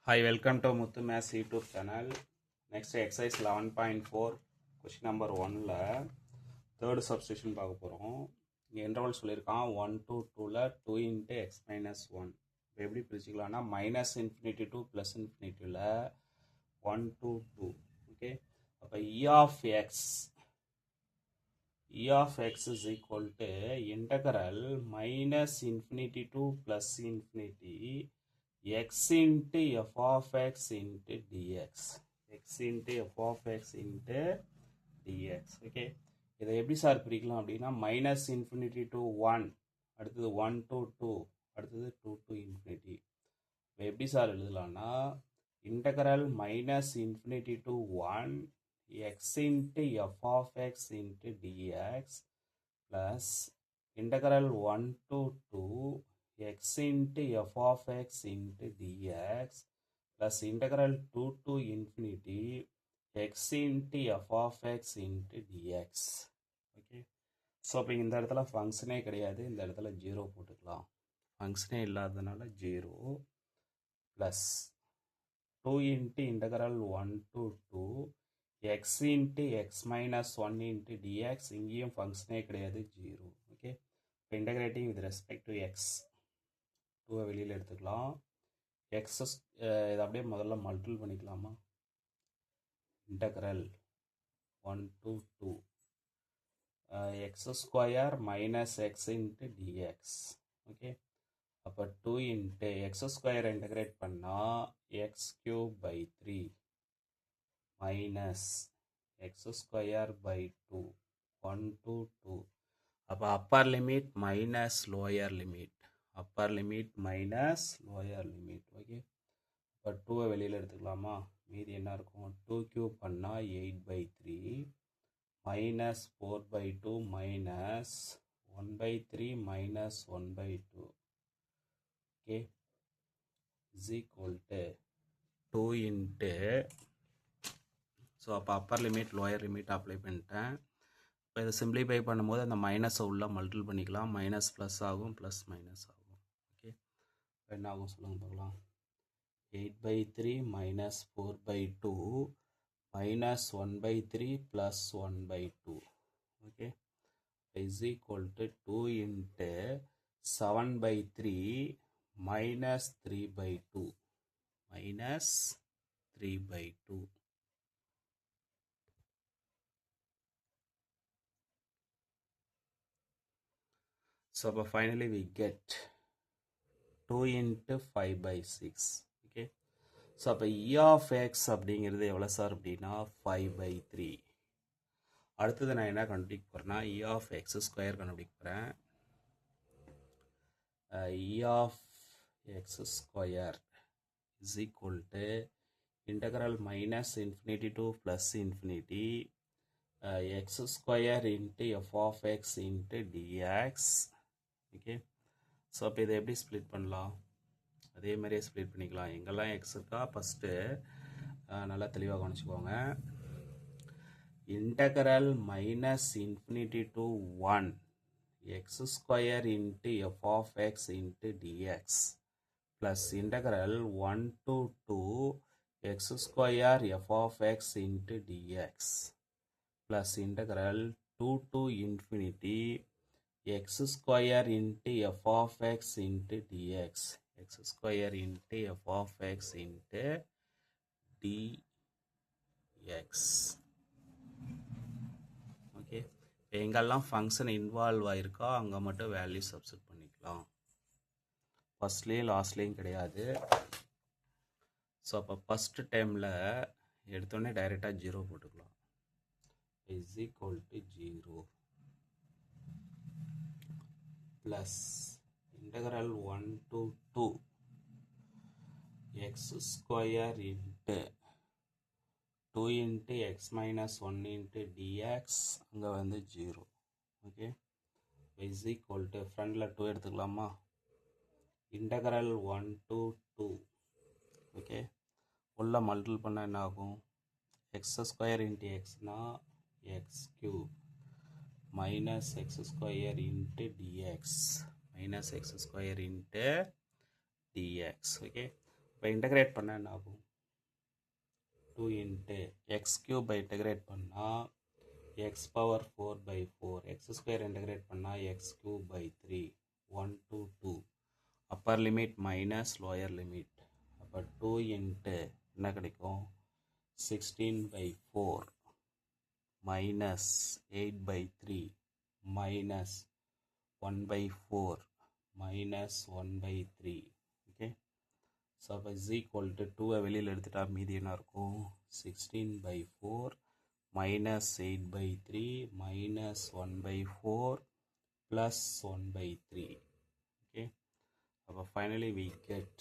Hi, welcome to Muthu Maths YouTube channel. Next exercise 11.4 question number 1ல third substitution பார்க்க போகிறோம். இங்கே interval சொல்லியிருக்கான் 1 to 2ல 2 into x minus 1. இப்போ எப்படி பிரிச்சுக்கலாம்னா மைனஸ் இன்ஃபினிட்டி டு ப்ளஸ் இன்ஃபினிட்டியில் 1 to 2. ஓகே, அப்போ e of x is equal to integral minus infinity to plus infinity x into f of x into dx. x into f of x into dx. Okay, இதை எப்படி sir பிரிக்கலாம் அப்படின்னா minus infinity to 1, அடுத்தது 1 to 2, அடுத்தது 2 to infinity. இப்போ எப்படி சார் எழுதலாம்னா integral minus infinity to 1 x into f of x into dx plus integral 1 to 2 x into f of x into dx plus integral 2 to infinity x into f of x into dx. Okay, so இப்போ இந்த இடத்துல ஃபங்க்ஷனே கிடையாது, இந்த இடத்துல 0 போட்டுக்கலாம். ஃபங்க்ஷனே இல்லாததுனால 0 plus 2 into integral 1 to 2 x into x minus 1 into dx. இங்கேயும் ஃபங்க்ஷனே கிடையாது, 0. ஓகே, இப்போ integrating with respect to x 2 வெளியில் எடுத்துக்கலாம். எக்ஸஸ் இதை அப்படியே முதல்ல மல்டிபிள் பண்ணிக்கலாமா. Integral 1 to 2 x square minus x into dx. Okay, அப்போ 2 இன்ட்டு எக்ஸ் ஸ்கொயர் இன்டகிரேட் பண்ணால் x cube by 3 minus x square by 2 1 to 2. அப்போ upper limit minus lower limit, upper limit minus lower limit. Okay, இப்போ 2 வெளியில் எடுத்துக்கலாமா, மீதி என்ன இருக்கும் 2 cube பண்ணால் 8/3 minus 4/2 minus 1/3 minus 1/2. Okay, is equal to 2 into, so அப்போ upper limit lower limit apply பண்ணிட்டேன். இப்போ இதை சிம்பிளிஃபை பண்ணும்போது அந்த மைனஸை உள்ள மல்டிபிள் பண்ணிக்கலாம். மைனஸ் ப்ளஸ் ஆகும், ப்ளஸ் மைனஸ் ஆகும். ஓகே, இப்போ என்ன ஆகும் சொல்லுங்க பார்க்கலாம். 8/3 minus 4/2 minus 1/3 plus 1/2. Okay, is equal to 2 into 7/3 minus 3/2 minus 3/2. So finally we get 2 into 5/6. Okay, so அப்போ e of x அப்படிங்கிறது எவ்வளோ சார் அப்படின்னா 5/3. அடுத்தது நான் என்ன கண்டுபிடிக்க போகிறேன்னா e of x ஸ்கொயர் கண்டுபிடிக்க போகிறேன். e of x square is equal to integral minus infinity to plus infinity x square into f of x into dx. Okay, so அப்போ இதை எப்படி ஸ்ப்ளிட் பண்ணலாம், அதே மாதிரியே ஸ்ப்ளிட் பண்ணிக்கலாம். எங்கெல்லாம் எக்ஸ் இருக்கா ஃபஸ்ட்டு நல்லா தெளிவாக கவனிச்சுக்கோங்க. Integral minus infinity to 1 x square into f of x into dx plus integral 1 to 2 x square f of x into dx plus integral 2 to infinity x square into f of x into dx, x square into f of x into dx. Okay, இப்போ எங்கெல்லாம் function involve ஆகிருக்கோ அங்கே மட்டும் value substitute பண்ணிக்கலாம், ஃபஸ்ட்லேயும் லாஸ்ட்லேயும் கிடையாது. So அப்போ first டைமில் எடுத்தோடனே டைரெக்டாக 0 போட்டுக்கலாம். Is equal to 0 plus integral 1 to 2 x square into 2 into x minus 1 into dx அங்கே வந்து 0. ஓகே, is equal to ஃப்ரண்டில் 2 எடுத்துக்கலாமா. integral 1 to 2. ஓகே, உள்ள மல்டிபிள் பண்ணால் என்ன ஆகும், x square into xனா x cube minus x square into dx minus x square into dx. Okay, இப்போ integrate பண்ண என்ன ஆகும் 2 இன்ட்டு எக்ஸ் கியூப் இன்டகிரேட் பண்ணால் x power 4/4 x square integrate பண்ணால் x cube by 3 1 to 2 upper limit minus lower limit அப்போ 2 into என்ன கிடைக்கும் 16/4 minus 8/3 minus 1/4 minus 1/3 okay so is equal to 2 வெளியில் எடுத்துட்டா மீதி என்ன இருக்கும் 16/4 minus 8/3 minus 1/4 plus 1/3 okay அப்போ finally we get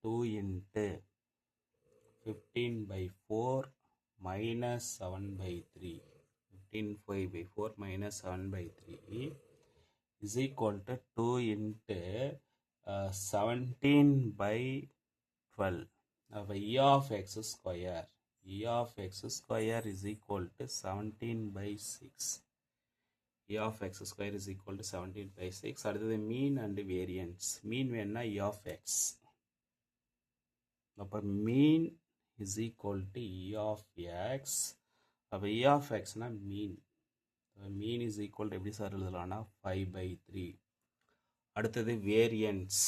2 into 15/4 minus 7/3 15/4 minus 7/3 is equal to 2 into 17/12 of e of x square is equal to 17/6 e of x square is equal to 17/6 அடுத்தது mean and variance mean வேணா e of x அப்போ mean is equal to e of x அப்போ e of x na mean mean is equal to எப்படி சார் எழுதலாம்னா 5/3 அடுத்தது variance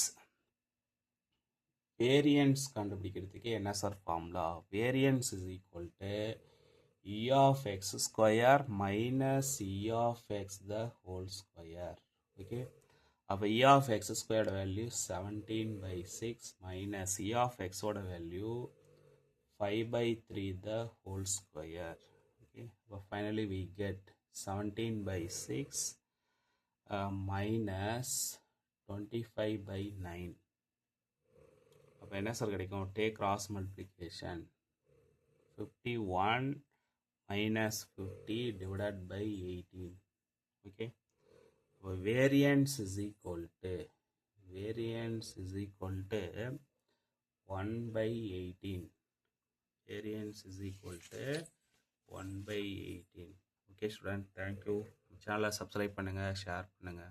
கண்டுபிடிக்கிறதுக்கு என்ன sir formula variance is equal to e of x square minus e of x the whole square okay அப்போ e of x squared value 17/6 minus e of x ஓட value 5/3 the whole square okay so finally we get 17/6 minus 25/9 அப்போ என்ன sir கிடைக்கும் take cross multiplication 51 minus 50 divided by 18 okay so variance is equal to 1/18 variance is equal to 1/18 okay student thank you channel subscribe பண்ணுங்க share பண்ணுங்க